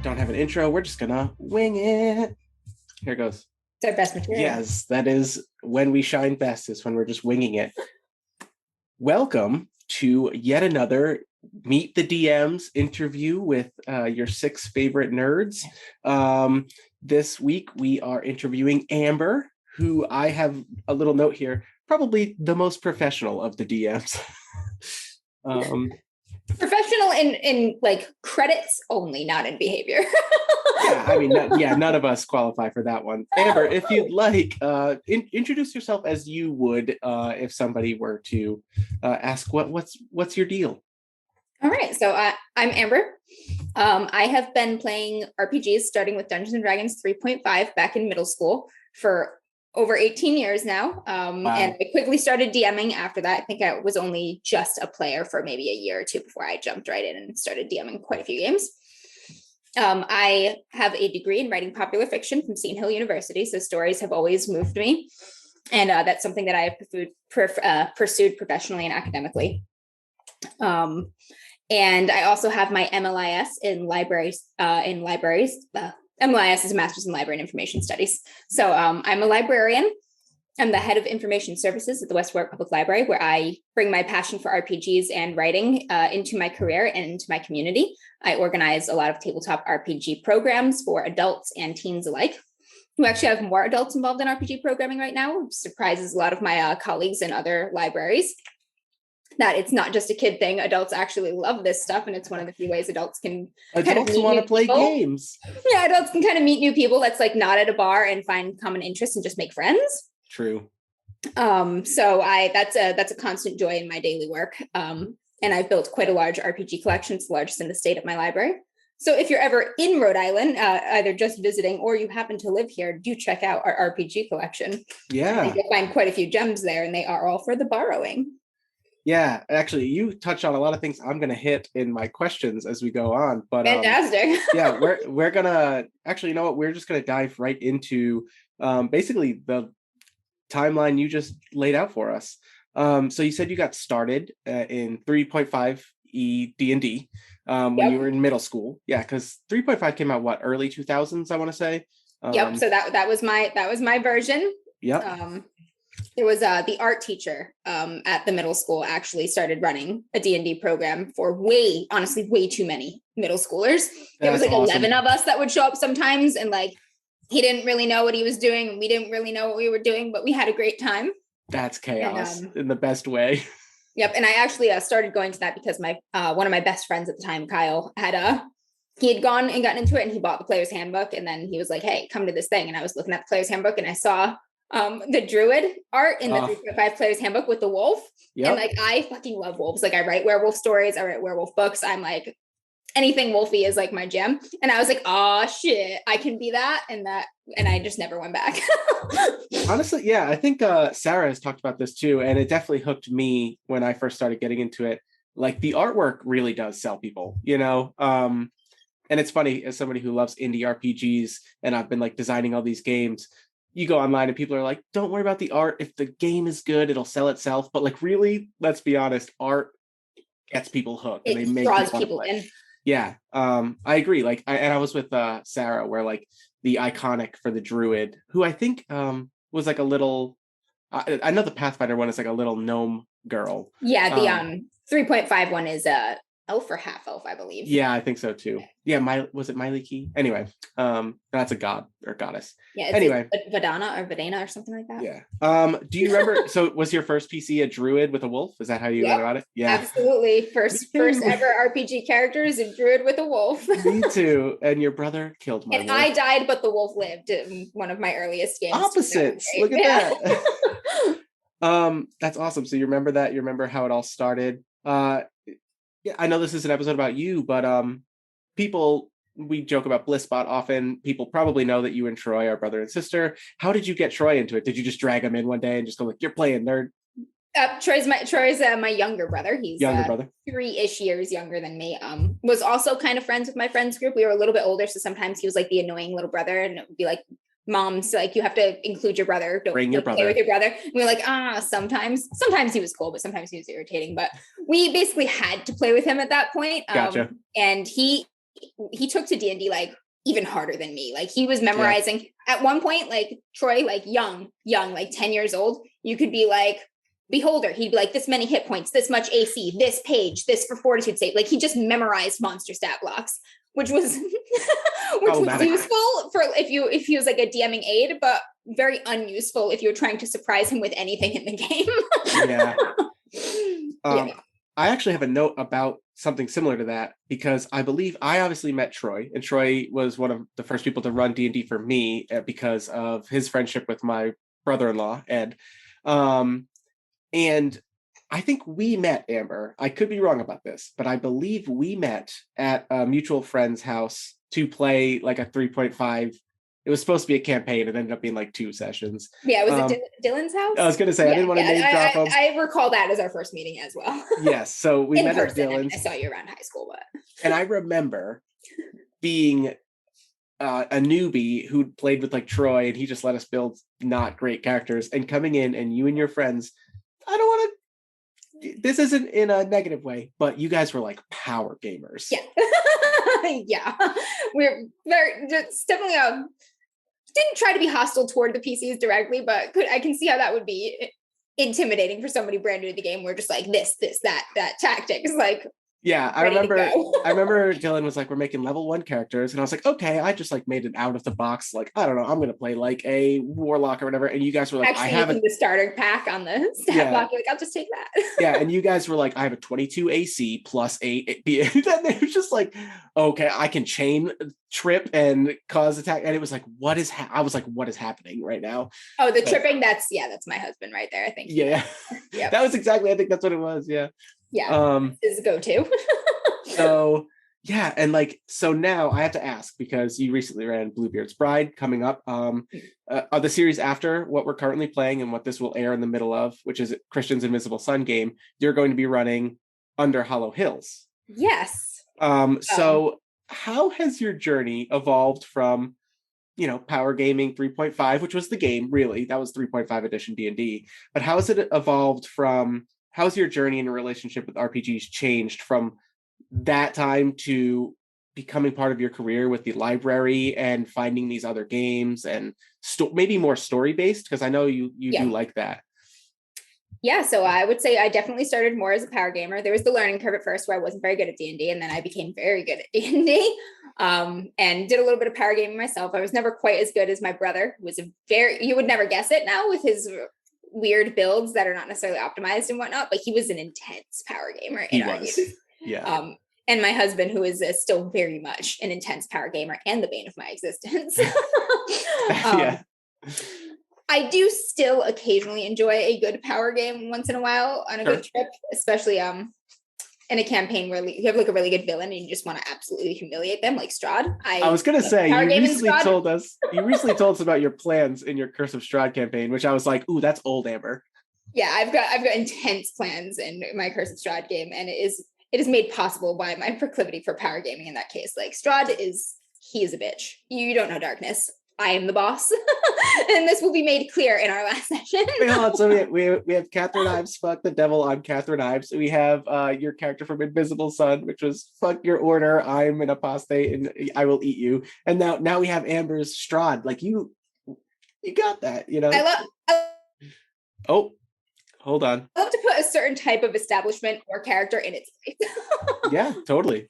don't have an intro. We're just gonna wing it. Here goes. It's our best material. Yes, that is when we shine best, is when we're just winging it. Welcome to yet another Meet the DMs interview with your 6 favorite nerds. This week we are interviewing Amber, who I have a little note here, probably the most professional of the DMs. Professional in like credits only, not in behavior. Yeah, I mean, none of us qualify for that one. Amber, if you'd like, introduce yourself as you would if somebody were to ask what's your deal. All right, so I'm Amber. I have been playing RPGs starting with Dungeons and Dragons 3.5 back in middle school for over 18 years now. Wow. And I quickly started DMing after that. I think I was only just a player for maybe a year or two before I jumped right in and started DMing quite a few games. I have a degree in writing popular fiction from Seton Hill University, so stories have always moved me. And that's something that I have pursued professionally and academically. And I also have my MLIS in libraries. MLIS is a Master's in Library and Information Studies. So I'm a librarian. I'm the head of information services at the West Warwi-Con Public Library, where I bring my passion for RPGs and writing into my career and into my community. I organize a lot of tabletop RPG programs for adults and teens alike. We actually have more adults involved in RPG programming right now, which surprises a lot of my colleagues in other libraries. That it's not just a kid thing. Adults actually love this stuff, and it's one of the few ways adults can adults want to play games. Yeah, adults can kind of meet new people. That's like not at a bar and find common interests and just make friends. True. So that's a constant joy in my daily work. And I've built quite a large RPG collection. It's the largest in the state at my library. So if you're ever in Rhode Island, either just visiting or you happen to live here, do check out our RPG collection. Yeah, I think you'll find quite a few gems there, and they are all for the borrowing. Yeah, actually, you touched on a lot of things I'm going to hit in my questions as we go on. But fantastic. Yeah, we're gonna actually, you know what? We're just going to dive right into basically the timeline you just laid out for us. So you said you got started in 3.5 D&D when you were in middle school. Yeah, because 3.5 came out early 2000s, I want to say. Yep. So that was my version. Yep. There was the art teacher at the middle school actually started running a D&D program for honestly way too many middle schoolers. There was like awesome. 11 of us that would show up sometimes, and like he didn't really know what he was doing, and we didn't really know what we were doing, but we had a great time. That's chaos in the best way. Yep. And I actually started going to that because my one of my best friends at the time, Kyle, he had gone and gotten into it, and he bought the player's handbook, and then he was like, hey, come to this thing. And I was looking at the player's handbook, and I saw the druid art in the 3.5 player's handbook with the wolf. Yep. And like, I fucking love wolves. Like I write werewolf stories, I write werewolf books. I'm like, anything wolfy is like my jam. And I was like, oh shit, I can be that. And I just never went back. Honestly, yeah, I think Sarah has talked about this too. And it definitely hooked me when I first started getting into it. Like the artwork really does sell people, you know? And it's funny, as somebody who loves indie RPGs, and I've been like designing all these games, you go online and people are like, don't worry about the art. If the game is good, it'll sell itself. But like, really, let's be honest, art gets people hooked. And they draws people in. Yeah, I agree. Like, I was with Sarah, where like the iconic for the druid, who I think was like a little, I know the Pathfinder one is like a little gnome girl. Yeah, the 3.5 one is elf or half elf, I believe. Yeah, I think so too. Yeah, was it Miley Key? Anyway, that's a god or goddess. Yeah, anyway, Vadana or something like that. Yeah. Do you remember? So, was your first PC a druid with a wolf? Is that how you learned about it? Yeah, absolutely. First ever RPG character is a druid with a wolf. Me too. And your brother killed my wolf. I died, but the wolf lived in one of my earliest games. Opposites. Look at that. That's awesome. So you remember that? You remember how it all started? Yeah, I know this is an episode about you, but we joke about Blissbot often. People probably know that you and Troy are brother and sister. How did you get Troy into it? Did you just drag him in one day and just go like, you're playing nerd? Troy's my younger brother. He's younger brother, 3-ish years younger than me. Was also kind of friends with my friends group. We were a little bit older, so sometimes he was like the annoying little brother, and it would be like, moms, like, you have to include your brother. Don't bring your brother. Play with your brother. And we were like, sometimes he was cool, but sometimes he was irritating. But we basically had to play with him at that point. Gotcha. And he he took to D&D like even harder than me. Like he was memorizing at one point, like Troy, like young, like 10 years old, you could be like, Beholder, he'd be like, this many hit points, this much AC, this page, this for fortitude save. Like he just memorized monster stat blocks, which was useful for if he was like a DMing aid, but very unuseful if you're trying to surprise him with anything in the game. I actually have a note about something similar to that, because I believe I obviously met Troy, and Troy was one of the first people to run D&D for me because of his friendship with my brother-in-law, Ed. And I think we met, Amber. I could be wrong about this, but I believe we met at a mutual friend's house to play like a 3.5. It was supposed to be a campaign. It ended up being like 2 sessions. Yeah, was it Dylan's house? I was going to say, I didn't want to name drop him. I recall that as our first meeting as well. Yes, so we met at Dylan's. I mean, I saw you around high school, but. And I remember being a newbie who played with like Troy, and he just let us build not great characters, and coming in and you and your friends, I don't want to, this isn't in a negative way, but you guys were like power gamers. Yeah. Yeah. We're very, just definitely, didn't try to be hostile toward the PCs directly, but I can see how that would be intimidating for somebody brand new to the game. We're just like this, that tactics, like. Yeah, I remember Dylan was like, we're making level 1 characters. And I was like, okay, I just like made it out of the box. Like, I don't know, I'm going to play like a warlock or whatever. And you guys were like, actually, I have the starter pack on the stat block. Like, I'll just take that. Yeah, and you guys were like, I have a 22 AC plus 8. And then it was just like, okay, I can chain trip and cause attack. And it was like, I was like, what is happening right now? Oh, the tripping, that's my husband right there, I think. Yeah. Yep. That was exactly, I think that's what it was. Yeah. Yeah, his go-to. So yeah, and like, so now I have to ask, because you recently ran Bluebeard's Bride coming up. Are the series after what we're currently playing and what this will air in the middle of, which is Christian's Invisible Sun game, you're going to be running Under Hollow Hills. Yes. So how has your journey evolved from, Power Gaming 3.5, which was the game, really, that was 3.5 edition D&D, but how has it evolved from, how's your journey in a relationship with RPGs changed from that time to becoming part of your career with the library and finding these other games and maybe more story-based? Because I know you do like that. Yeah, so I would say I definitely started more as a power gamer. There was the learning curve at first where I wasn't very good at D&D, and then I became very good at D&D, and did a little bit of power gaming myself. I was never quite as good as my brother, who was you would never guess it now with his weird builds that are not necessarily optimized and whatnot, but he was an intense power gamer in our youth. Yeah. And my husband, who is still very much an intense power gamer and the bane of my existence. Yeah. I do still occasionally enjoy a good power game once in a while on a good trip, especially in a campaign where you have like a really good villain and you just want to absolutely humiliate them, like Strahd. I was going to say, you recently told us about your plans in your Curse of Strahd campaign, which I was like, ooh, that's old Amber. Yeah, I've got intense plans in my Curse of Strahd game, and it is made possible by my proclivity for power gaming in that case. Like Strahd is a bitch. You don't know darkness. I am the boss. And this will be made clear in our last session. Wait, hold on. So we have Catherine Ives, fuck the devil, I'm Catherine Ives. We have your character from Invisible Sun, which was fuck your order, I'm an apostate and I will eat you. And now we have Amber's Strahd. Like you got that, Oh, hold on. I love to put a certain type of establishment or character in its place. Yeah, totally.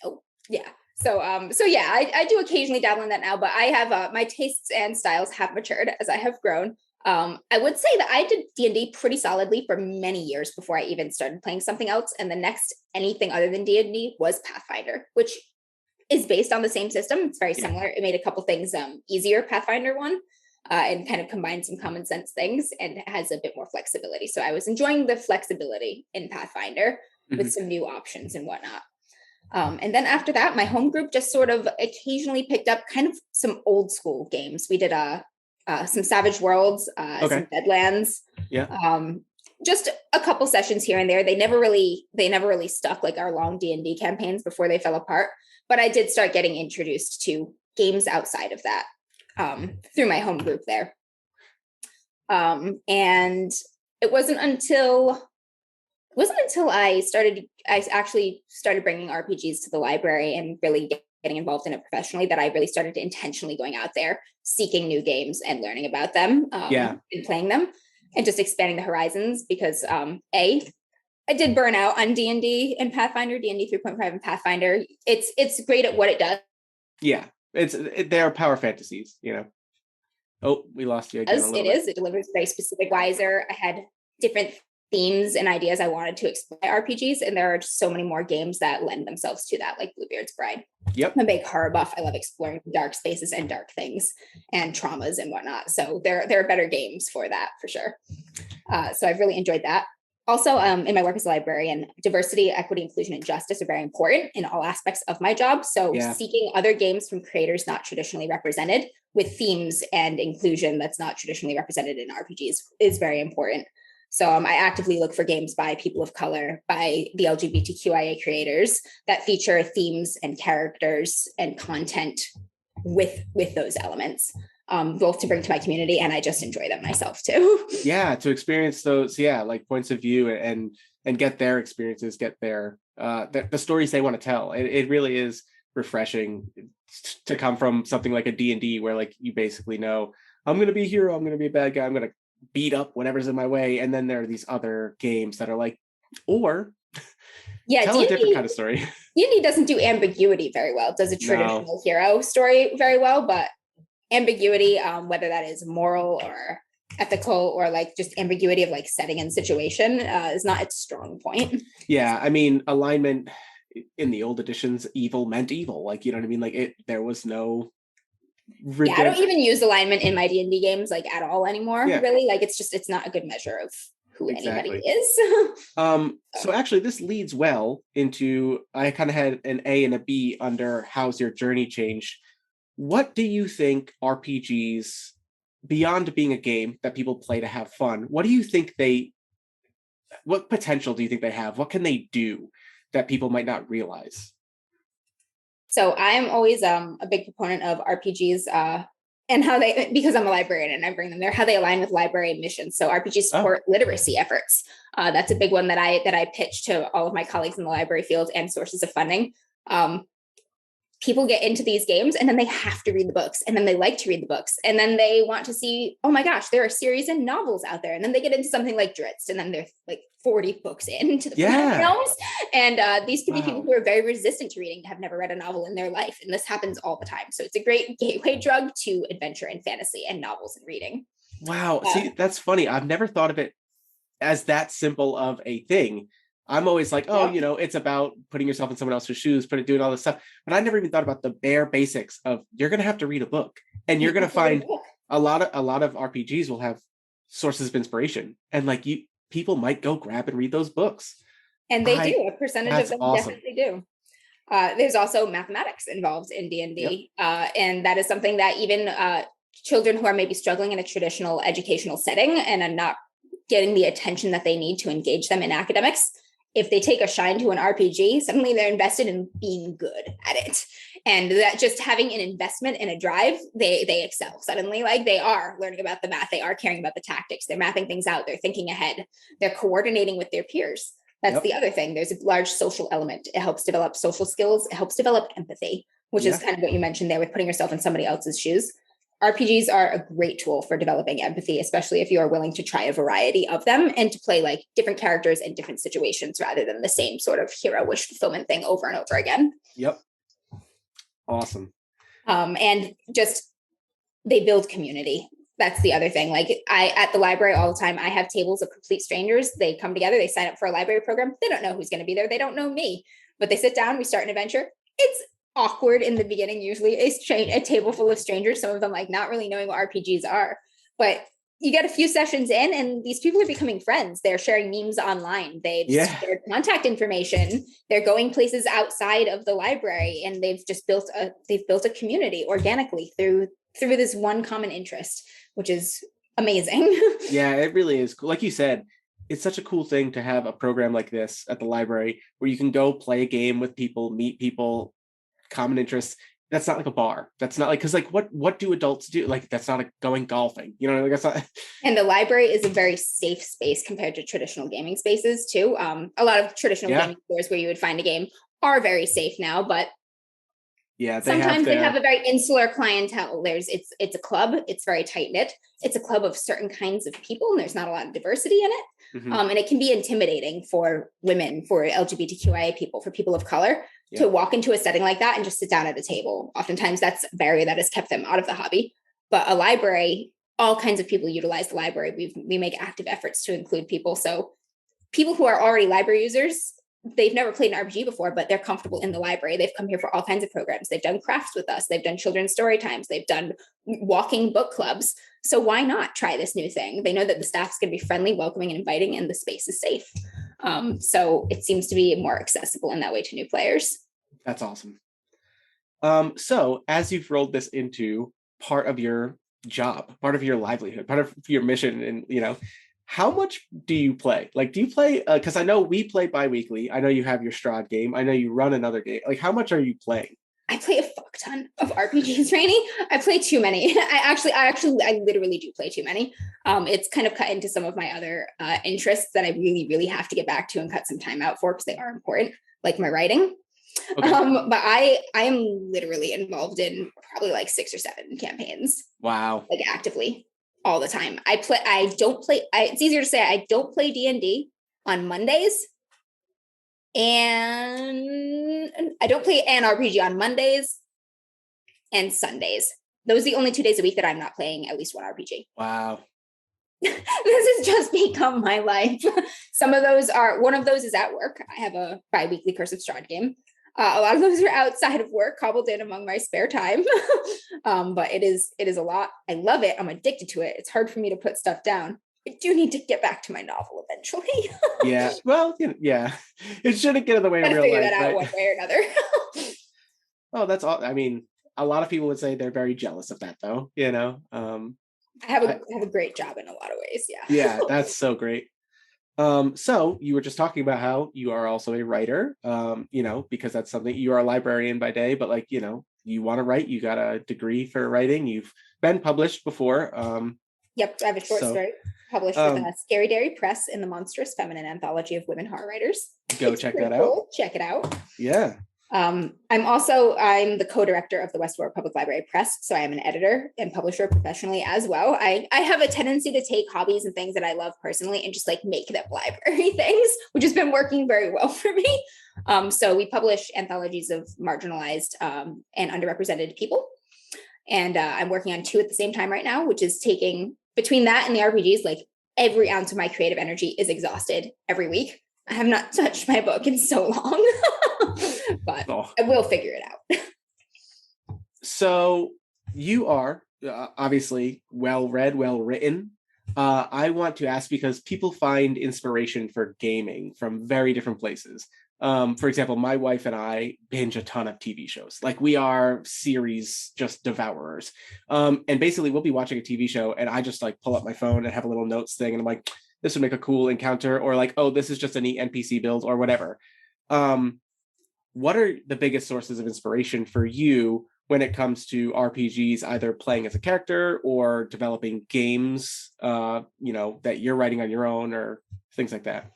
Oh, yeah. So yeah, I do occasionally dabble in that now, but I have my tastes and styles have matured as I have grown. I would say that I did D&D pretty solidly for many years before I even started playing something else. And the next anything other than D&D was Pathfinder, which is based on the same system. It's very similar. It made a couple things easier, Pathfinder one, and kind of combined some common sense things, and it has a bit more flexibility. So I was enjoying the flexibility in Pathfinder with some new options and whatnot. And then after that, my home group just sort of occasionally picked up kind of some old school games. We did some Savage Worlds, some Deadlands, just a couple sessions here and there. They never really stuck like our long D&D campaigns before they fell apart. But I did start getting introduced to games outside of that through my home group there. And it wasn't until wasn't until I actually started bringing RPGs to the library and really getting involved in it professionally that I really started intentionally going out there, seeking new games and learning about them, and playing them, and just expanding the horizons. Because I did burn out on D&D and Pathfinder, D&D 3.5 and Pathfinder. It's great at what it does. Yeah, they are power fantasies, you know. Oh, we lost you again. It delivers very specific wiser. I had different themes and ideas I wanted to explore RPGs, and there are just so many more games that lend themselves to that, like Bluebeard's Bride. Yep. I'm a big horror buff. I love exploring dark spaces and dark things and traumas and whatnot. So there are better games for that, for sure. So I've really enjoyed that. Also, in my work as a librarian, diversity, equity, inclusion, and justice are very important in all aspects of my job. So seeking other games from creators not traditionally represented with themes and inclusion that's not traditionally represented in RPGs is very important. So I actively look for games by people of color, by the LGBTQIA creators that feature themes and characters and content with those elements. Both to bring to my community, and I just enjoy them myself too. Yeah, to experience those, like points of view and get their experiences, get their the stories they want to tell. It really is refreshing to come from something like a D&D where like you basically know I'm going to be a hero, I'm going to be a bad guy, I'm going to beat up whatever's in my way, and then there are these other games that are like, or tell D&D, a different kind of story. D&D doesn't do ambiguity very well. It does a traditional hero story very well, but ambiguity, whether that is moral or ethical or like just ambiguity of like setting and situation, is not its strong point. Yeah, I mean, alignment in the old editions, evil meant evil. Like, you know what I mean? Like there was no. Yeah, I don't even use alignment in my D&D games like at all anymore. Yeah. Really, like it's not a good measure of who anybody is. So actually, this leads well into, I kind of had an A and a B under how's your journey changed. What do you think RPGs, beyond being a game that people play to have fun, what potential do you think they have? What can they do that people might not realize? So I am always a big proponent of RPGs and how they, because I'm a librarian and I bring them there, how they align with library missions. So RPGs support literacy efforts. That's a big one that I pitch to all of my colleagues in the library field and sources of funding. People get into these games and then they have to read the books, and then they like to read the books, and then they want to see, oh my gosh, there are series and novels out there, and then they get into something like Dritz, and then they're like 40 books into the films. And these could be people who are very resistant to reading, have never read a novel in their life, and this happens all the time. So it's a great gateway drug to adventure and fantasy and novels and reading. Wow. See, that's funny. I've never thought of it as that simple of a thing. I'm always like, it's about putting yourself in someone else's shoes, doing all this stuff. But I never even thought about the bare basics of you're going to have to read a book, and you're going to find a lot of RPGs will have sources of inspiration, and like people might go grab and read those books. And they do. A percentage of them definitely do. There's also mathematics involved in D&D. And that is something that even children who are maybe struggling in a traditional educational setting and are not getting the attention that they need to engage them in academics, if they take a shine to an RPG, suddenly they're invested in being good at it. And that just having an investment and a drive, they excel suddenly. Like they are learning about the math. They are caring about the tactics. They're mapping things out. They're thinking ahead. They're coordinating with their peers. That's the other thing. There's a large social element. It helps develop social skills. It helps develop empathy, which is kind of what you mentioned there with putting yourself in somebody else's shoes. RPGs are a great tool for developing empathy, especially if you are willing to try a variety of them and to play like different characters in different situations rather than the same sort of hero wish fulfillment thing over and over again. Yep. Awesome. And just they build community. That's the other thing. Like at the library all the time, I have tables of complete strangers. They come together, they sign up for a library program. They don't know who's going to be there. They don't know me, but they sit down, we start an adventure. It's awkward in the beginning, usually a table full of strangers, some of them like not really knowing what RPGs are, but you get a few sessions in and these people are becoming friends. They're sharing memes online. They've shared contact information. They're going places outside of the library, and they've built a community organically through this one common interest, which is amazing. Yeah, it really is cool. Like you said, it's such a cool thing to have a program like this at the library where you can go play a game with people, meet people, common interests. that's not like a bar. That's not like, because like what do adults do? Like that's not like going golfing, you know, like that's not. And the library is a very safe space compared to traditional gaming spaces too. A lot of traditional Yeah. gaming stores where you would find a game are very safe now, but Yeah, sometimes they have a very insular clientele. It's a club, it's very tight knit. It's a club of certain kinds of people, and there's not a lot of diversity in it. Mm-hmm. And it can be intimidating for women, for LGBTQIA people, for people of color to walk into a setting like that and just sit down at a table. Oftentimes that's a barrier that has kept them out of the hobby. But a library, all kinds of people utilize the library. We make active efforts to include people. So people who are already library users, they've never played an RPG before, but they're comfortable in the library. They've come here for all kinds of programs. They've done crafts with us. They've done children's story times. They've done walking book clubs. So why not try this new thing? They know that the staff's going to be friendly, welcoming, and inviting, and the space is safe. So it seems to be more accessible in that way to new players. That's awesome. So as you've rolled this into part of your job, part of your livelihood, part of your mission, and you know, how much do you play? Like, do you play? Because I know we play bi-weekly. I know you have your Strahd game. I know you run another game. Like, how much are you playing? I play a fuck ton of RPGs, Rene. I play too many. I literally do play too many. It's kind of cut into some of my other interests that I really, really have to get back to and cut some time out for because they are important, like my writing. Okay. But I am literally involved in probably like 6 or 7 campaigns. Wow. Like actively all the time. It's easier to say I don't play D&D on Mondays. And I don't play an RPG on Mondays and Sundays. Those are the only 2 days a week that I'm not playing at least one RPG. Wow. This has just become my life. One of those is at work. I have a bi-weekly Curse of Strahd game. A lot of those are outside of work, cobbled in among my spare time. But it is a lot. I love it. I'm addicted to it. It's hard for me to put stuff down. I do need to get back to my novel eventually. Yeah. Well, yeah. It shouldn't get in the way of real figure life. That out one way or another. Oh, that's all. I mean, a lot of people would say they're very jealous of that, though. You know. I have a great job in a lot of ways. Yeah. Yeah, that's so great. So you were just talking about how you are also a writer, you know, because that's something. You are a librarian by day, but like, you know, you want to write, you got a degree for writing, you've been published before. Yep, I have a short story published with Scary Dairy Press in the Monstrous Feminine Anthology of Women Horror Writers. Go check that out. Check it out. Yeah. I'm the co-director of the West Warwi Public Library Press, so I am an editor and publisher professionally as well. I have a tendency to take hobbies and things that I love personally and just like make them library things, which has been working very well for me. So we publish anthologies of marginalized and underrepresented people. And I'm working on 2 at the same time right now, which is taking between that and the RPGs, like every ounce of my creative energy is exhausted every week. I have not touched my book in so long, but I will figure it out. So you are obviously well-read, well-written. I want to ask because people find inspiration for gaming from very different places. For example, my wife and I binge a ton of TV shows. Like we are series just devourers. And basically we'll be watching a TV show and I just like pull up my phone and have a little notes thing. And I'm like, this would make a cool encounter, or like, oh, this is just a neat NPC build or whatever. What are the biggest sources of inspiration for you when it comes to RPGs, either playing as a character or developing games, you know, that you're writing on your own or things like that?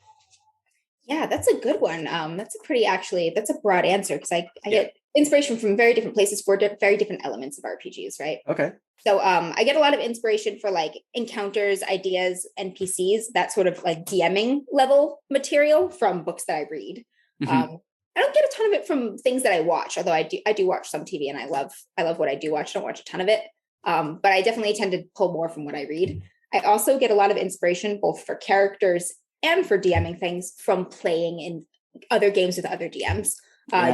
Yeah, that's a good one. That's a broad answer because I get inspiration from very different places for very different elements of RPGs, right? Okay. So I get a lot of inspiration for like encounters, ideas, NPCs, that sort of like DMing level material from books that I read. Mm-hmm. I don't get a ton of it from things that I watch, although I do watch some TV and I love what I do watch. I don't watch a ton of it. But I definitely tend to pull more from what I read. I also get a lot of inspiration both for characters and for DMing things from playing in other games with other DMs.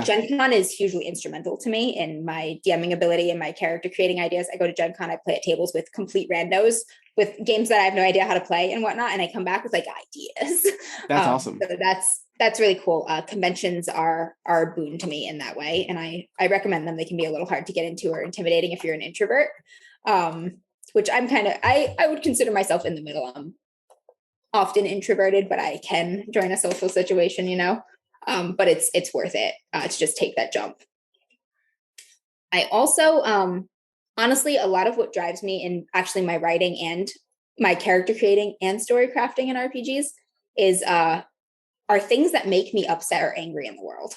Gen Con is hugely instrumental to me in my DMing ability and my character creating ideas. I go to Gen Con, I play at tables with complete randos with games that I have no idea how to play and whatnot, and I come back with like ideas. That's awesome. So that's really cool. Conventions are a boon to me in that way, and I recommend them. They can be a little hard to get into or intimidating if you're an introvert, which I'm kind of I would consider myself in the middle. I'm often introverted, but I can join a social situation, you know. But it's worth it to just take that jump. I also, honestly, a lot of what drives me in actually my writing and my character creating and story crafting in RPGs is are things that make me upset or angry in the world.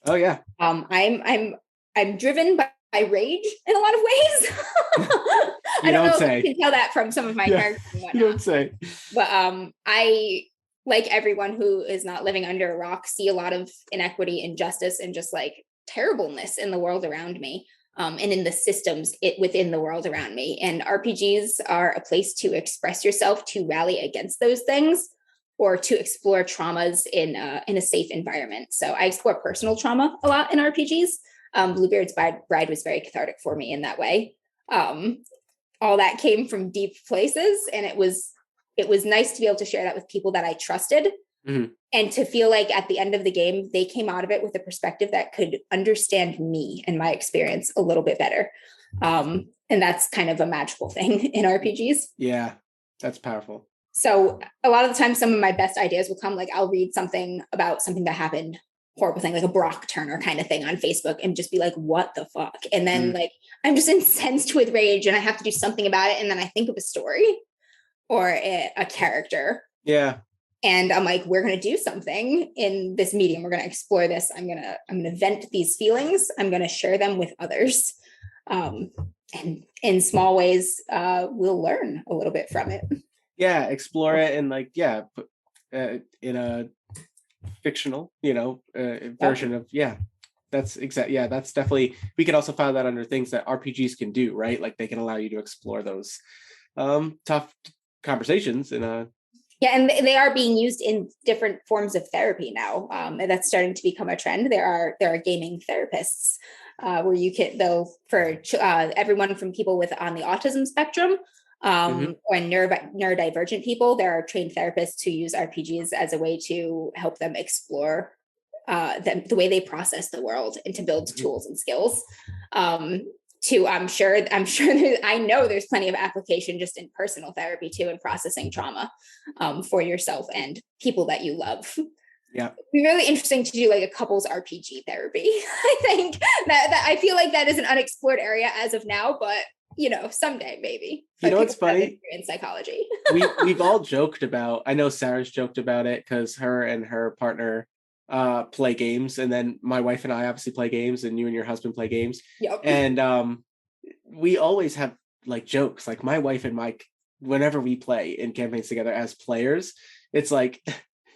Oh yeah. I'm driven by rage in a lot of ways. You I don't know say. if you can tell that from some of my characters and whatnot. You don't say. But I, like everyone who is not living under a rock, see a lot of inequity, injustice, and just like terribleness in the world around me. And in the systems within the world around me. And RPGs are a place to express yourself, to rally against those things, or to explore traumas in a safe environment. So I explore personal trauma a lot in RPGs. Bluebeard's Bride was very cathartic for me in that way. All that came from deep places, and it was nice to be able to share that with people that I trusted. Mm-hmm. And to feel like at the end of the game, they came out of it with a perspective that could understand me and my experience a little bit better. And that's kind of a magical thing in RPGs. Yeah, that's powerful. So a lot of the time, some of my best ideas will come, like I'll read something about something that happened, horrible thing, like a Brock Turner kind of thing on Facebook, and just be like, what the fuck? And then like, I'm just incensed with rage and I have to do something about it. And then I think of a story or a character. Yeah. And I'm like, we're going to do something in this medium. We're going to explore this. I'm going to vent these feelings. I'm going to share them with others. And in small ways, we'll learn a little bit from it. Yeah. Explore it. And like, yeah, in a fictional, version of, that's exactly. Yeah. That's definitely, we can also file that under things that RPGs can do, right? Like they can allow you to explore those tough conversations in a, yeah, and they are being used in different forms of therapy now. And that's starting to become a trend. There are gaming therapists where you can, though, for everyone from people on the autism spectrum or neurodivergent people, there are trained therapists who use RPGs as a way to help them explore the way they process the world and to build tools and skills. I'm sure I know there's plenty of application just in personal therapy too, and processing trauma for yourself and people that you love. Yeah. It'd be really interesting to do like a couples RPG therapy. I think that I feel like that is an unexplored area as of now, but someday maybe. You know what's funny? In psychology. We've all joked about, I know Sarah's joked about it because her and her partner play games, and then my wife and I obviously play games, and you and your husband play games. Yep. And we always have like jokes, like my wife and Mike, whenever we play in campaigns together as players, it's like,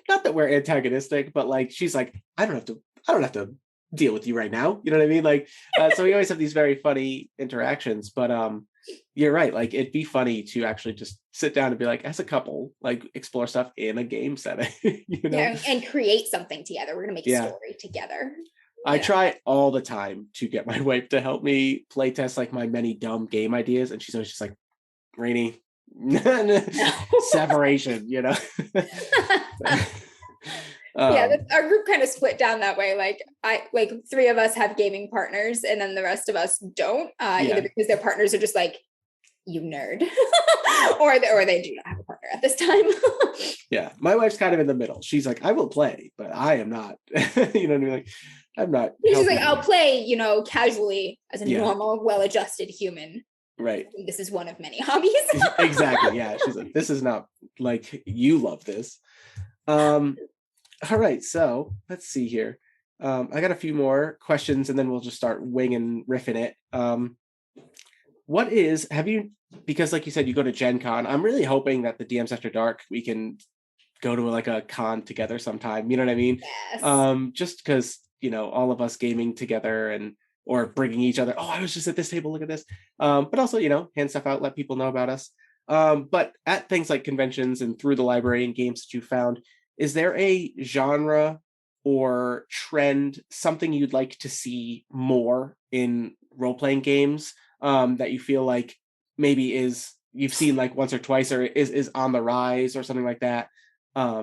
not that we're antagonistic, but like she's like, I don't have to deal with you right now, you know what I mean? Like so we always have these very funny interactions, but you're right, like it'd be funny to actually just sit down and be like, as a couple, like explore stuff in a game setting. Yeah, and create something together. We're gonna make a story together. I try all the time to get my wife to help me play test like my many dumb game ideas, and she's always just like, Rene, separation, Our group kind of split down that way. Like three of us have gaming partners, and then the rest of us don't, either because their partners are just like, you nerd, or they do not have a partner at this time. Yeah, my wife's kind of in the middle. She's like, I will play, but I am not. You know what I mean? Like, I'm not. She's like, I'll play, casually as a normal, well-adjusted human. Right. This is one of many hobbies. Exactly. Yeah. She's like, this is not like you love this. All right. So let's see here. I got a few more questions, and then we'll just start winging, riffing it. Because like you said, you go to Gen Con. I'm really hoping that the DMs After Dark, we can go to like a con together sometime. You know what I mean? Yes. Just because, all of us gaming together or bringing each other. Oh, I was just at this table. Look at this. But also, hand stuff out, let people know about us. But at things like conventions and through the library and games that you found, is there a genre or trend, something you'd like to see more in role-playing games that you feel like maybe you've seen like once or twice or is on the rise or something like that? I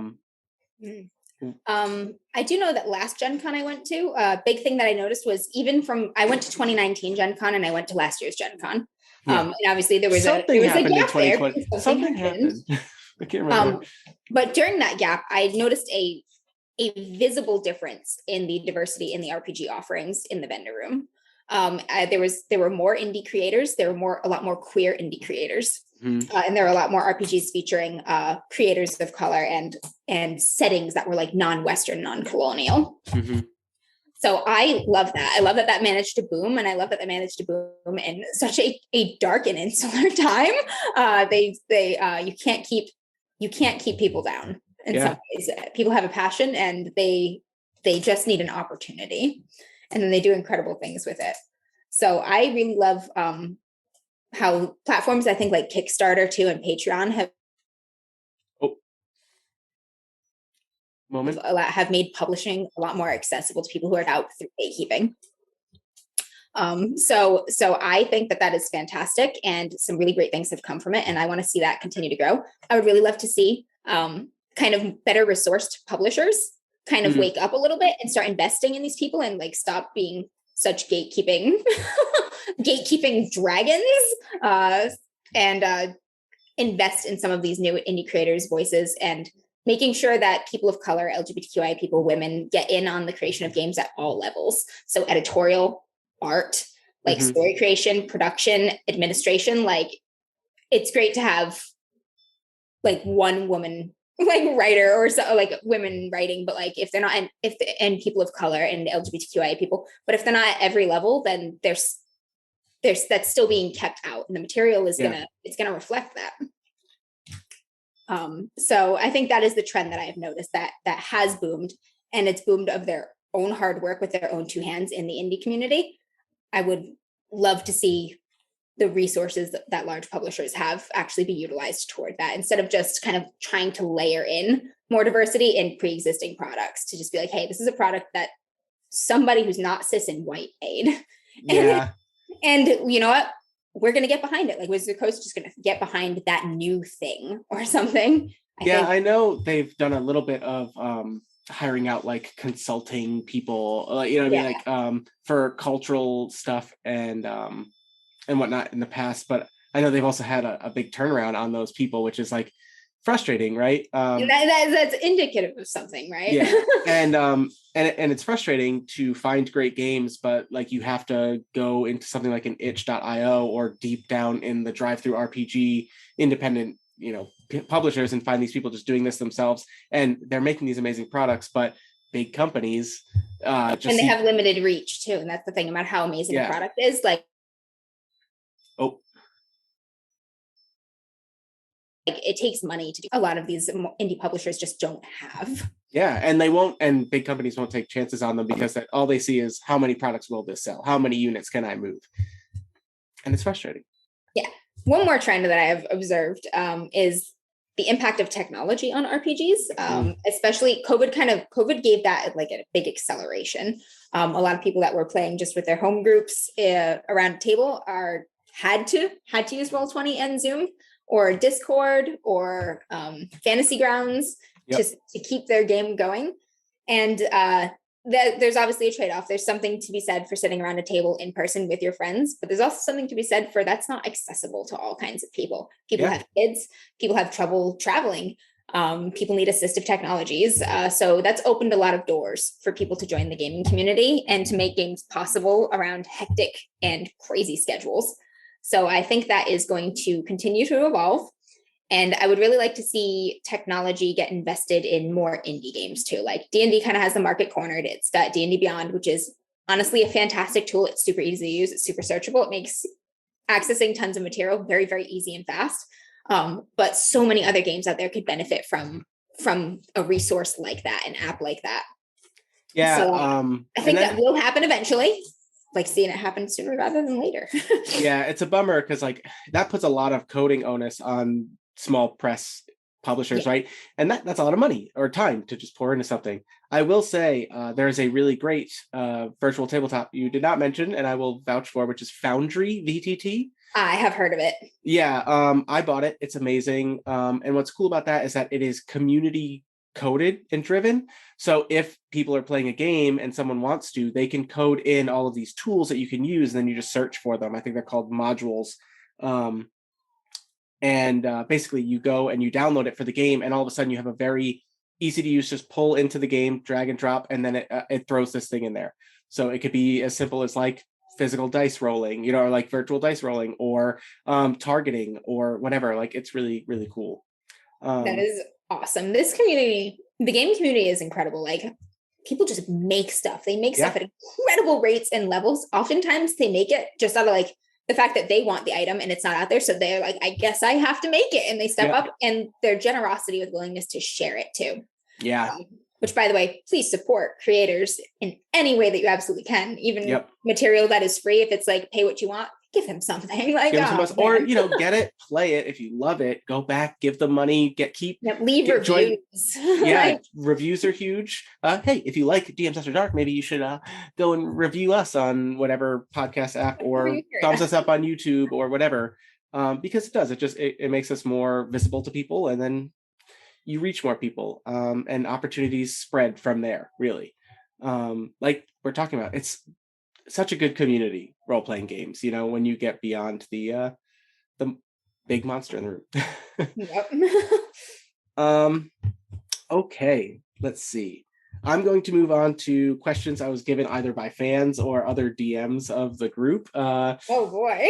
do know that last Gen Con I went to, a big thing that I noticed was I went to 2019 Gen Con and I went to last year's Gen Con. And obviously there was a gap there. Something happened. I can't remember. But during that gap, I noticed a visible difference in the diversity in the RPG offerings in the vendor room. There were more indie creators. There were a lot more queer indie creators, Mm-hmm. and there were a lot more RPGs featuring creators of color and settings that were like non-Western, non-colonial. Mm-hmm. So I love that. I love that managed to boom, and I love that managed to boom in such a dark and insular time. You can't keep people down in some ways. People have a passion, and they just need an opportunity, and then they do incredible things with it. So I really love how platforms, I think like Kickstarter too and Patreon have made publishing a lot more accessible to people who are out through gatekeeping. So I think that is fantastic, and some really great things have come from it, and I want to see that continue to grow. I would really love to see kind of better resourced publishers kind of wake up a little bit and start investing in these people, and like stop being such gatekeeping dragons, and invest in some of these new indie creators' voices, and making sure that people of color, LGBTQI people, women get in on the creation of games at all levels. So editorial, art, like story creation, production, administration. Like, it's great to have like one woman like writer, or so, like women writing, but like if they're not, and people of color and LGBTQI people, but if they're not at every level, then there's that's still being kept out, and the material is gonna reflect that. So I think that is the trend that I have noticed that has boomed, and it's boomed of their own hard work with their own two hands in the indie community. I would love to see the resources that large publishers have actually be utilized toward that, instead of just kind of trying to layer in more diversity in pre-existing products, to just be like, hey, this is a product that somebody who's not cis and white made. Yeah. And you know what? We're going to get behind it. Like, Wizard Coast just going to get behind that new thing or something. I know they've done a little bit of hiring out like consulting people, for cultural stuff and whatnot in the past. But I know they've also had a big turnaround on those people, which is like frustrating, right? That's indicative of something, right? Yeah, and it's frustrating to find great games, but like you have to go into something like an itch.io or deep down in the drive-through RPG independent, publishers, and find these people just doing this themselves, and they're making these amazing products, but big companies and they have limited reach too, and that's the thing about how amazing the product is. Like it takes money to do. A lot of these indie publishers just don't have. Yeah, and they won't, and big companies won't take chances on them, because that all they see is how many products will this sell? How many units can I move? And it's frustrating. Yeah. One more trend that I have observed is the impact of technology on RPGs, especially COVID gave that like a big acceleration. A lot of people that were playing just with their home groups around a table had to use Roll20 and Zoom or Discord or Fantasy Grounds to keep their game going. And there's obviously a trade-off. There's something to be said for sitting around a table in person with your friends, but there's also something to be said for that's not accessible to all kinds of people. People have kids, people have trouble traveling, people need assistive technologies. So that's opened a lot of doors for people to join the gaming community and to make games possible around hectic and crazy schedules. So I think that is going to continue to evolve. And I would really like to see technology get invested in more indie games too. Like D&D kind of has the market cornered. It's got D&D Beyond, which is honestly a fantastic tool. It's super easy to use. It's super searchable. It makes accessing tons of material very, very easy and fast. But so many other games out there could benefit from a resource like that, an app like that. Yeah. So, I think that will happen eventually. Like seeing it happen sooner rather than later. Yeah, it's a bummer because like that puts a lot of coding onus on small press publishers, right? And that's a lot of money or time to just pour into something. I will say there's a really great virtual tabletop you did not mention, and I will vouch for, which is Foundry VTT. I have heard of it. Yeah, I bought it. It's amazing. And what's cool about that is that it is community coded and driven. So if people are playing a game and someone wants to, they can code in all of these tools that you can use, and then you just search for them. I think they're called modules. And basically you go and you download it for the game, and all of a sudden you have a very easy to use, just pull into the game, drag and drop, and then it throws this thing in there. So it could be as simple as like physical dice rolling, or like virtual dice rolling, or targeting, or whatever. Like, it's really, really cool. That is awesome. This community, the game community, is incredible. Like, people just make stuff. They make stuff at incredible rates and levels. Oftentimes they make it just out of like the fact that they want the item and it's not out there. So they're like, I guess I have to make it. And they step up, and their generosity with willingness to share it too. Yeah. Which, by the way, please support creators in any way that you absolutely can. Even material that is free. If it's like, pay what you want, give them something. Like, or get it, play it. If you love it, go back, give them money, leave reviews. Reviews are huge. Hey, if you like DMs After Dark, maybe you should go and review us on whatever podcast app, or thumbs us up on YouTube or whatever. Because it makes us more visible to people, and then you reach more people, and opportunities spread from there, really. Like we're talking about, it's such a good community, role-playing games, when you get beyond the big monster in the room. Okay, let's see. I'm going to move on to questions I was given either by fans or other DMs of the group. Oh boy.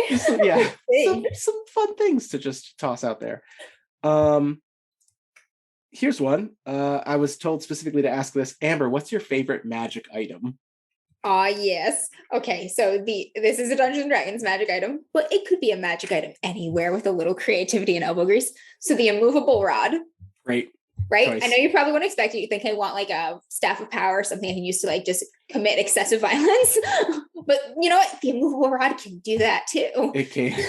some fun things to just toss out there. Here's one. I was told specifically to ask this. Amber, what's your favorite magic item? Yes. Okay, so this is a Dungeons and Dragons magic item, but it could be a magic item anywhere with a little creativity and elbow grease. So the immovable rod. Great. Right? Choice. I know you probably wouldn't expect it. You think I want like a staff of power or something I can use to like just commit excessive violence. But you know what? The immovable rod can do that too. It can.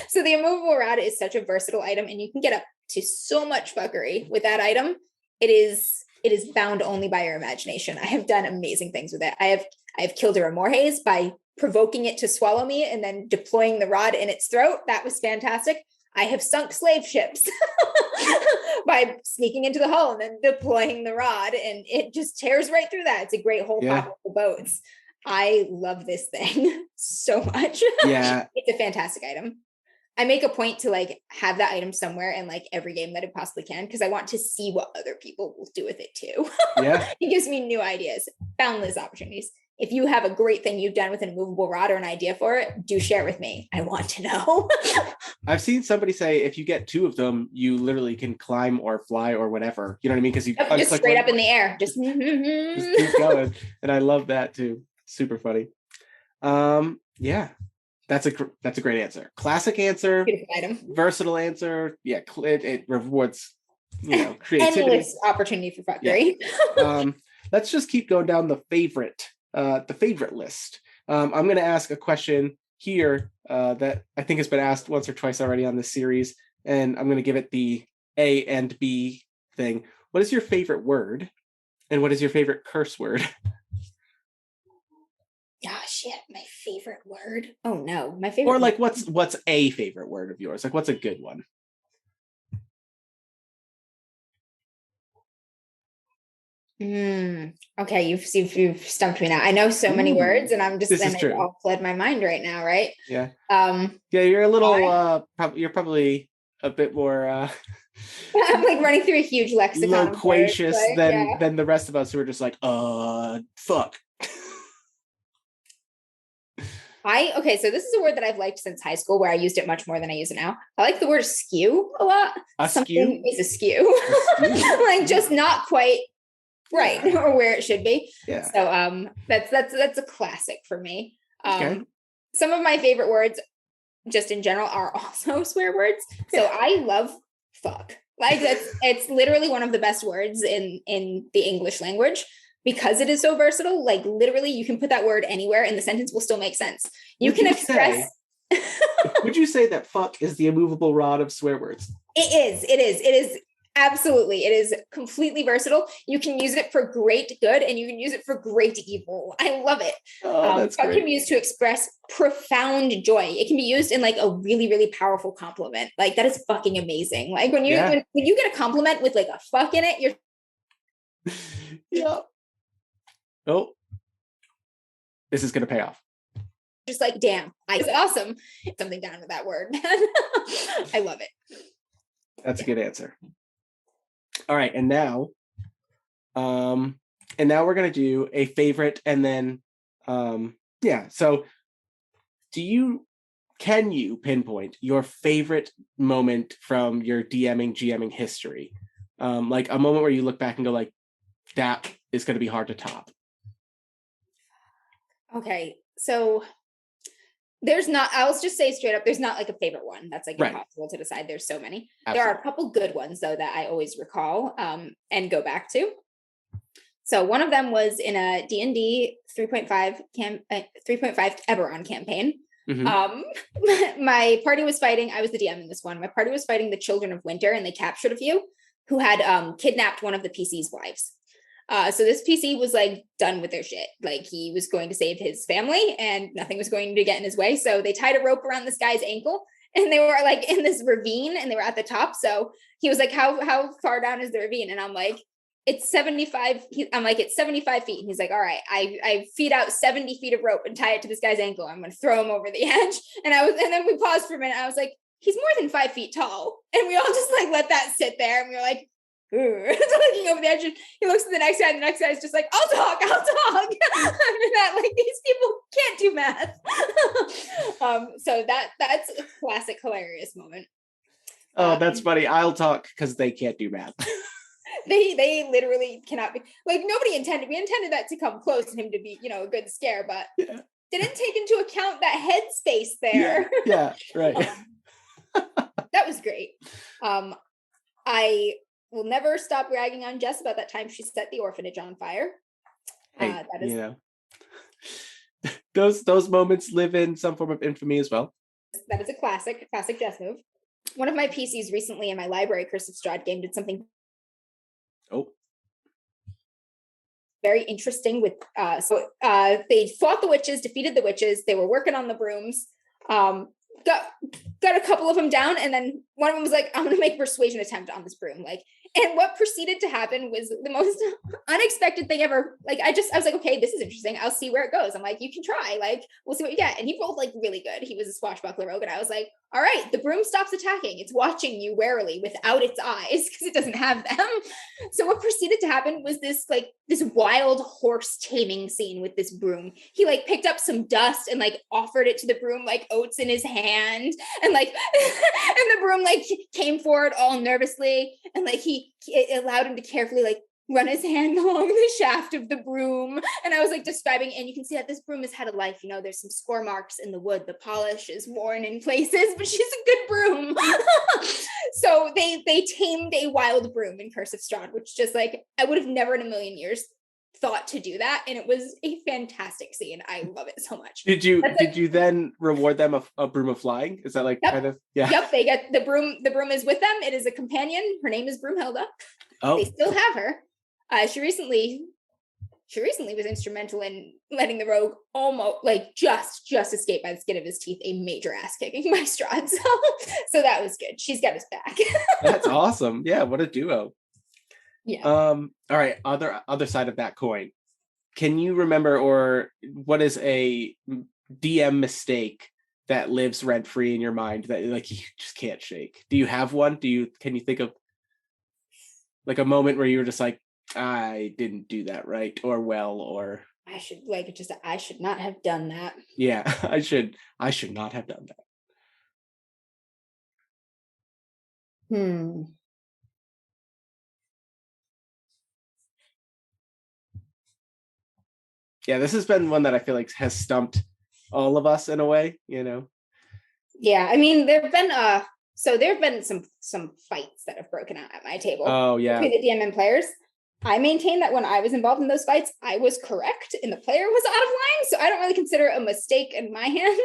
So the immovable rod is such a versatile item, and you can get up to so much fuckery with that item. It is bound only by your imagination. I have done amazing things with it. I have killed a Remorhaze by provoking it to swallow me and then deploying the rod in its throat. That was fantastic. I have sunk slave ships by sneaking into the hull and then deploying the rod, and it just tears right through that. It's a great hole pop for boats. I love this thing so much. Yeah. It's a fantastic item. I make a point to like have that item somewhere in like every game that I possibly can, because I want to see what other people will do with it too. Yeah. It gives me new ideas, boundless opportunities. If you have a great thing you've done with an immovable rod or an idea for it, do share with me. I want to know. I've seen somebody say if you get 2 of them, you literally can climb or fly or whatever. You know what I mean? Because you just straight up in the air. Just keep going. And I love that too. Super funny. Yeah. That's a great answer. Classic answer. Beautiful item. Versatile answer. Yeah, it rewards creativity. Endless opportunity for fuckery. Yeah. Let's just keep going down the favorite list. I'm going to ask a question here that I think has been asked once or twice already on this series, and I'm going to give it the A and B thing. What is your favorite word, and what is your favorite curse word? Oh shit, my favorite word. Oh no, my favorite. Or like, what's a favorite word of yours? Like, what's a good one? Okay, you've stumped me now. I know so many words, and I'm just it all fled my mind right now, right? Yeah. Yeah, you're a little. You're probably a bit more. I'm like running through a huge lexicon. Loquacious than the rest of us who are just like, fuck. Okay, so this is a word that I've liked since high school, where I used it much more than I use it now. I like the word skew a lot. Something is askew. Like just not quite right or where it should be. Yeah. So that's a classic for me. Okay. Some of my favorite words just in general are also swear words. So I love fuck. Like it's literally one of the best words in the English language, because it is so versatile. Like literally you can put that word anywhere and the sentence will still make sense. Would you say that fuck is the immovable rod of swear words? It is absolutely. It is completely versatile. You can use it for great good and you can use it for great evil. I love it. That's great. It can be used to express profound joy. It can be used in like a really, really powerful compliment. Like that is fucking amazing. Like when you get a compliment with like a fuck in it, you're yeah. Oh, this is going to pay off. Just like, damn, it's awesome. Something down with that word. I love it. That's a good answer. All right. And now we're going to do a favorite and then, so can you pinpoint your favorite moment from your GMing history? Like a moment where you look back and go like, that is going to be hard to top. Okay, so I'll just say straight up, there's not like a favorite one. That's like impossible to decide. There's so many. Absolutely. There are a couple good ones though that I always recall and go back to. So one of them was in a D&D 3.5 Eberron campaign. Mm-hmm. My party was fighting, I was the DM in this one. My party was fighting the Children of Winter, and they captured a few who had kidnapped one of the PC's wives. So this PC was like done with their shit. Like he was going to save his family and nothing was going to get in his way. So they tied a rope around this guy's ankle, and they were like in this ravine and they were at the top. So he was like, how far down is the ravine? And I'm like, it's 75. I'm like, it's 75 feet. And he's like, all right, I feed out 70 feet of rope and tie it to this guy's ankle. I'm going to throw him over the edge. And then we paused for a minute. I was like, he's more than 5 feet tall. And we all just like let that sit there. And we were like, looking over the edge, and he looks at the next guy, and the next guy's just like, I'll talk. After that, like, these people can't do math. So that's a classic hilarious moment. Oh, that's funny. I'll talk because they can't do math. They literally cannot be, like, we intended that to come close and him to be, a good scare, but didn't take into account that headspace there. Yeah, right. That was great. I will never stop ragging on Jess about that time she set the orphanage on fire. Hey, those moments live in some form of infamy as well. That is a classic Jess move. One of my PCs recently in my library Curse of Strahd game did something very interesting with they fought the witches, defeated the witches, they were working on the brooms, got a couple of them down, and then one of them was like, I'm gonna make a persuasion attempt on this broom, and what proceeded to happen was the most unexpected thing ever. I was like, okay, this is interesting, I'll see where it goes. I'm like, you can try, we'll see what you get. And he rolled really good. He was a swashbuckler rogue, and I was like, all right, the broom stops attacking, it's watching you warily without its eyes because it doesn't have them. So what proceeded to happen was this wild horse taming scene with this broom. He picked up some dust and offered it to the broom oats in his hand, and and the broom came forward all nervously, and it allowed him to carefully run his hand along the shaft of the broom. And I was describing, and you can see that this broom has had a life. There's some score marks in the wood, the polish is worn in places, but she's a good broom. So they tamed a wild broom in Curse of Strahd, which just I would have never in a million years thought to do that, and it was a fantastic scene. I love it so much. Did you then reward them a broom of flying? Is that kind of Yep, they get the broom. The broom is with them. It is a companion. Her name is Broomhilda. Oh, they still have her. She recently was instrumental in letting the rogue almost just escape by the skin of his teeth a major ass kicking by Strahd. So that was good. She's got his back. That's awesome. Yeah, what a duo. Yeah. All right. Other side of that coin. Can you remember, or what is a DM mistake that lives rent free in your mind that you just can't shake? Do you have one? Can you think of a moment where you were just I didn't do that right or well, or I should I should not have done that. Yeah, I should not have done that. Yeah, this has been one that I feel has stumped all of us in a way, Yeah, I mean, there have been some fights that have broken out at my table. Oh yeah, between the DM and players. I maintain that when I was involved in those fights, I was correct and the player was out of line. So I don't really consider it a mistake in my hand,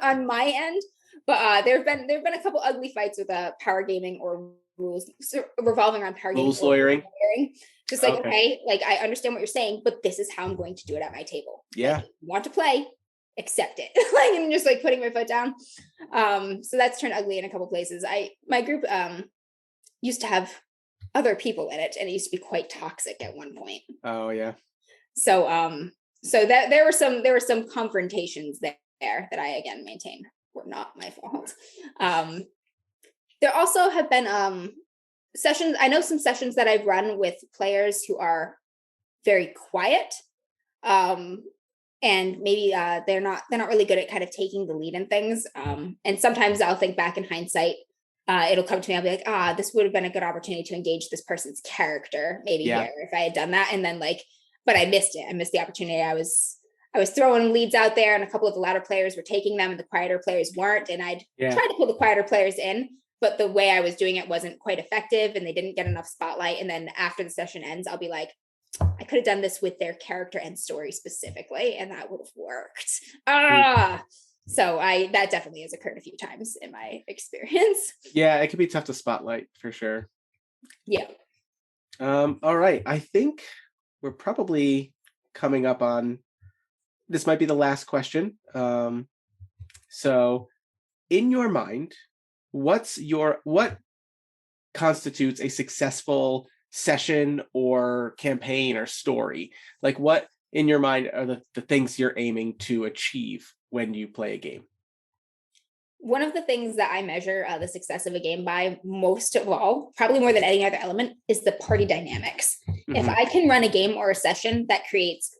on my end. But there have been a couple ugly fights with power gaming or rules revolving around power rules lawyering. Just okay, I understand what you're saying, but this is how I'm going to do it at my table. Yeah, if you want to play, accept it. And just putting my foot down. So that's turned ugly in a couple places. My group used to have other people in it, and it used to be quite toxic at one point. Oh yeah. So that there were some confrontations there that I again maintain were not my fault. There also have been sessions. I know some sessions that I've run with players who are very quiet, and maybe they're not really good at kind of taking the lead in things. And sometimes I'll think back in hindsight, it'll come to me, I'll be like, this would have been a good opportunity to engage this person's character maybe here if I had done that. And then but I missed it. I missed the opportunity. I was throwing leads out there, and a couple of the louder players were taking them and the quieter players weren't. And I'd tried to pull the quieter players in, but the way I was doing it wasn't quite effective, and they didn't get enough spotlight. And then after the session ends, I'll be like, I could have done this with their character and story specifically, and that would have worked. So that definitely has occurred a few times in my experience. Yeah, it can be tough to spotlight for sure. Yeah. All right. I think we're probably coming up on, this might be the last question. So in your mind, what constitutes a successful session or campaign or story? Like, what in your mind are the things you're aiming to achieve when you play a game? One of the things that I measure the success of a game by, most of all, probably more than any other element, is the party dynamics. Mm-hmm. If I can run a game or a session that creates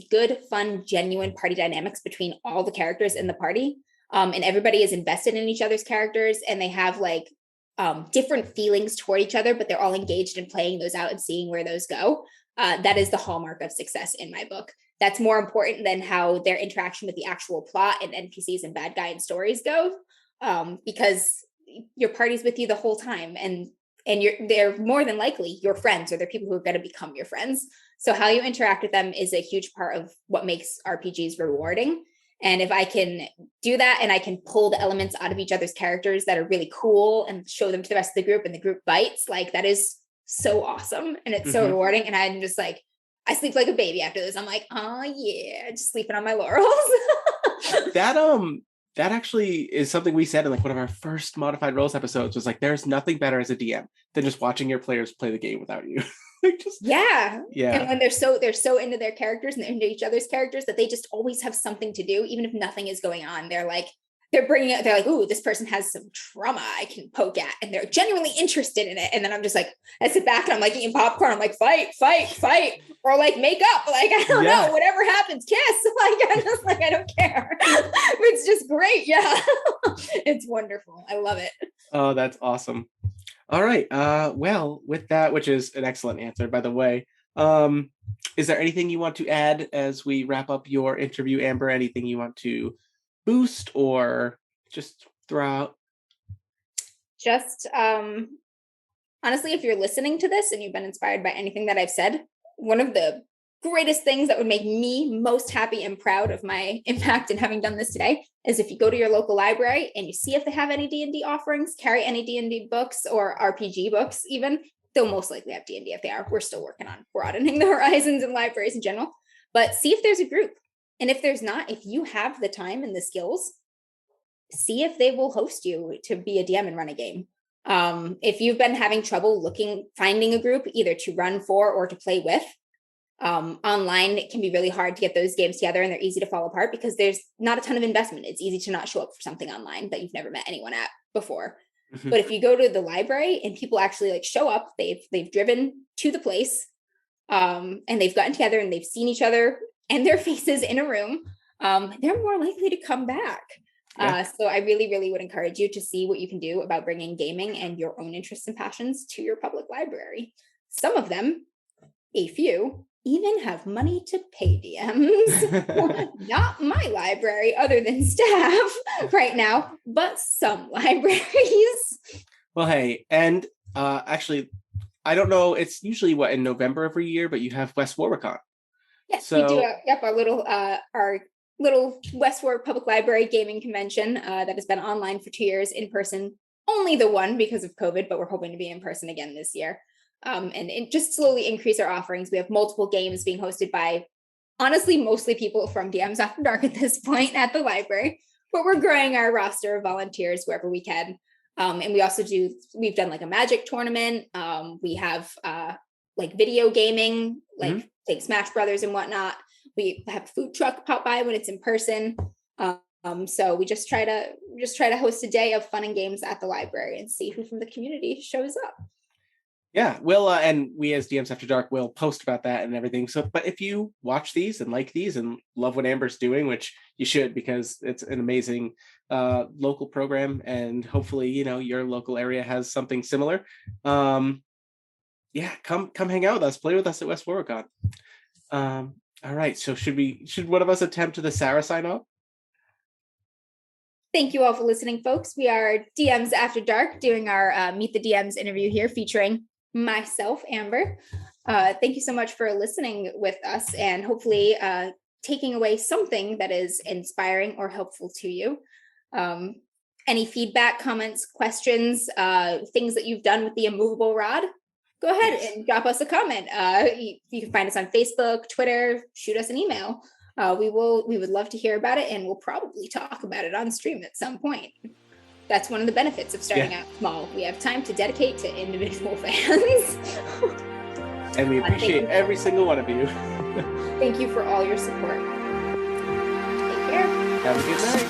good, fun, genuine party dynamics between all the characters in the party, and everybody is invested in each other's characters, and they have different feelings toward each other, but they're all engaged in playing those out and seeing where those go. That is the hallmark of success in my book. That's more important than how their interaction with the actual plot and NPCs and bad guy and stories go, because your party's with you the whole time, and they're more than likely your friends, or they're people who are going to become your friends. So how you interact with them is a huge part of what makes RPGs rewarding. And if I can do that, and I can pull the elements out of each other's characters that are really cool and show them to the rest of the group, and the group bites, that is so awesome. And it's so rewarding. And I'm just I sleep like a baby after this. I'm like, oh yeah, just sleeping on my laurels. That actually is something we said in one of our first Modified Roles episodes, was there's nothing better as a DM than just watching your players play the game without you. Yeah. And when they're so into their characters and they're into each other's characters that they just always have something to do, even if nothing is going on. They're bringing it, they're ooh, this person has some trauma I can poke at, and they're genuinely interested in it. And then I'm just I sit back and I'm eating popcorn. I'm fight, or make up. I don't know, whatever happens, kiss. I'm just I don't care. It's just great. Yeah. It's wonderful. I love it. Oh, that's awesome. All right. Well, with that, which is an excellent answer, by the way, is there anything you want to add as we wrap up your interview, Amber? Anything you want to boost or just throw out? Just honestly, if you're listening to this and you've been inspired by anything that I've said, one of the greatest things that would make me most happy and proud of my impact in having done this today is if you go to your local library and you see if they have any D&D offerings, carry any D&D books or RPG books even. They'll most likely have D&D if they are. We're still working on broadening the horizons in libraries in general, but see if there's a group. And if there's not, if you have the time and the skills, see if they will host you to be a DM and run a game. If you've been having trouble finding a group either to run for or to play with, online, it can be really hard to get those games together, and they're easy to fall apart because there's not a ton of investment. It's easy to not show up for something online that you've never met anyone at before. Mm-hmm. But if you go to the library and people actually show up, they've driven to the place, and they've gotten together and they've seen each other and their faces in a room, they're more likely to come back. Yeah. So I really, really would encourage you to see what you can do about bringing gaming and your own interests and passions to your public library. Some of them, a few, even have money to pay DMs. Not my library, other than staff right now, but some libraries. Well, hey, and actually, I don't know, it's usually in November every year, but you have West Warwi-Con. Yes, we do our little West Warwick Public Library gaming convention that has been online for 2 years, in person, only the one because of COVID, but we're hoping to be in person again this year. And just slowly increase our offerings. We have multiple games being hosted by, honestly, mostly people from DMs After Dark at this point at the library, but we're growing our roster of volunteers wherever we can. And we also we've done a magic tournament. We have video gaming, Smash Brothers and whatnot. We have a food truck pop by when it's in person. So we just try to host a day of fun and games at the library and see who from the community shows up. Yeah, we'll and we as DMs After Dark will post about that and everything. So, but if you watch these and like these and love what Amber's doing, which you should because it's an amazing local program, and hopefully your local area has something similar. Yeah, come hang out with us, play with us at West Warwi-Con. All right, so should one of us attempt the Sarah sign off? Thank you all for listening, folks. We are DMs After Dark doing our Meet the DMs interview here featuring myself, Amber. Thank you so much for listening with us and hopefully taking away something that is inspiring or helpful to you. Any feedback, comments, questions, things that you've done with the immovable rod, go ahead and drop us a comment. You can find us on Facebook, Twitter, shoot us an email. We would love to hear about it, and we'll probably talk about it on stream at some point. That's one of the benefits of starting out small. We have time to dedicate to individual fans. And we appreciate every single one of you. Thank you for all your support. Take care. Have a good night.